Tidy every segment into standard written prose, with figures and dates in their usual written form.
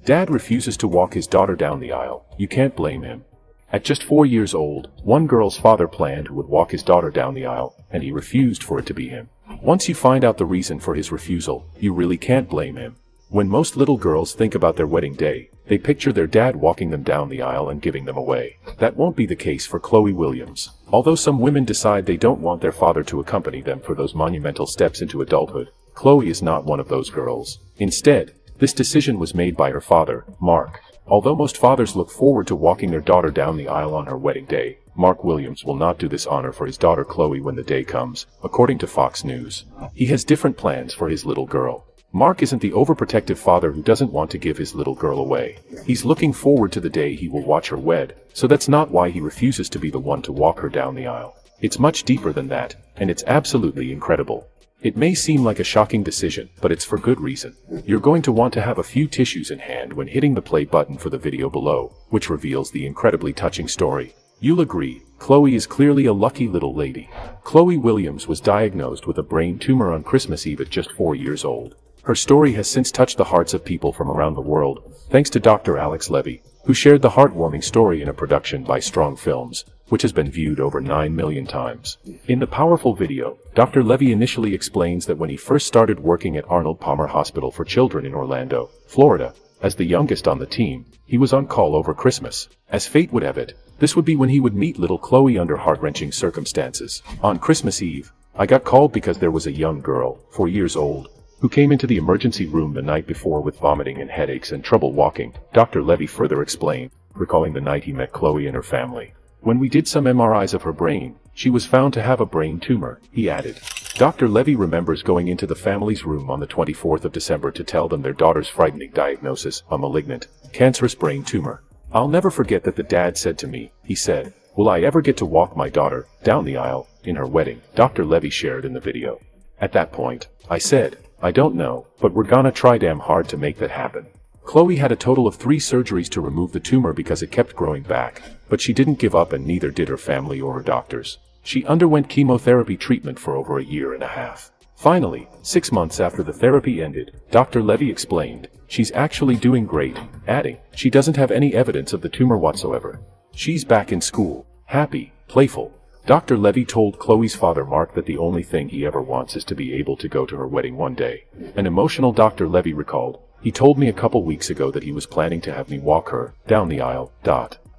Dad refuses to walk his daughter down the aisle. You can't blame him. At just 4 years old, one girl's father planned who would walk his daughter down the aisle, and he refused for it to be him. Once you find out the reason for his refusal, you really can't blame him. When most little girls think about their wedding day, they picture their dad walking them down the aisle and giving them away. That won't be the case for Chloe Williams. Although some women decide they don't want their father to accompany them for those monumental steps into adulthood, Chloe is not one of those girls. Instead, this decision was made by her father, Mark. Although most fathers look forward to walking their daughter down the aisle on her wedding day, Mark Williams will not do this honor for his daughter Chloe when the day comes, according to Fox News. He has different plans for his little girl. Mark isn't the overprotective father who doesn't want to give his little girl away. He's looking forward to the day he will watch her wed, so that's not why he refuses to be the one to walk her down the aisle. It's much deeper than that, and it's absolutely incredible. It may seem like a shocking decision, but it's for good reason. You're going to want to have a few tissues in hand when hitting the play button for the video below, which reveals the incredibly touching story. You'll agree, Chloe is clearly a lucky little lady. Chloe Williams was diagnosed with a brain tumor on Christmas Eve at just 4 years old. Her story has since touched the hearts of people from around the world, thanks to Dr. Alex Levy, who shared the heartwarming story in a production by Strong Films, which has been viewed over 9 million times. In the powerful video, Dr. Levy initially explains that when he first started working at Arnold Palmer Hospital for Children in Orlando, Florida, as the youngest on the team, he was on call over Christmas. As fate would have it, this would be when he would meet little Chloe under heart-wrenching circumstances. On Christmas Eve, I got called because there was a young girl, 4 years old, who came into the emergency room the night before with vomiting and headaches and trouble walking, Dr. Levy further explained, recalling the night he met Chloe and her family. When we did some MRIs of her brain, she was found to have a brain tumor, he added. Dr. Levy remembers going into the family's room on the 24th of December to tell them their daughter's frightening diagnosis, a malignant, cancerous brain tumor. I'll never forget that the dad said to me, he said, "Will I ever get to walk my daughter down the aisle in her wedding?" Dr. Levy shared in the video. At that point, I said, "I don't know, but we're gonna try damn hard to make that happen." Chloe had a total of 3 surgeries to remove the tumor because it kept growing back, but she didn't give up and neither did her family or her doctors. She underwent chemotherapy treatment for over a year and a half. Finally, 6 months after the therapy ended, Dr. Levy explained, "She's actually doing great," adding, "She doesn't have any evidence of the tumor whatsoever. She's back in school, happy, playful." Dr. Levy told Chloe's father Mark that the only thing he ever wants is to be able to go to her wedding one day. An emotional Dr. Levy recalled, "He told me a couple weeks ago that he was planning to have me walk her down the aisle."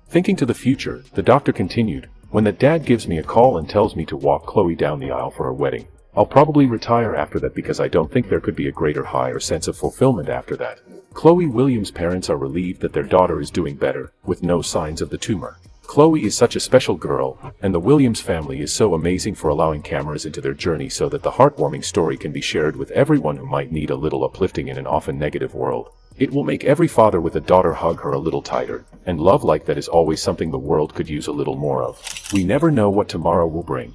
Thinking to the future, the doctor continued, "When that dad gives me a call and tells me to walk Chloe down the aisle for her wedding, I'll probably retire after that because I don't think there could be a greater high or sense of fulfillment after that." Chloe Williams' parents are relieved that their daughter is doing better, with no signs of the tumor. Chloe is such a special girl, and the Williams family is so amazing for allowing cameras into their journey so that the heartwarming story can be shared with everyone who might need a little uplifting in an often negative world. It will make every father with a daughter hug her a little tighter, and love like that is always something the world could use a little more of. We never know what tomorrow will bring.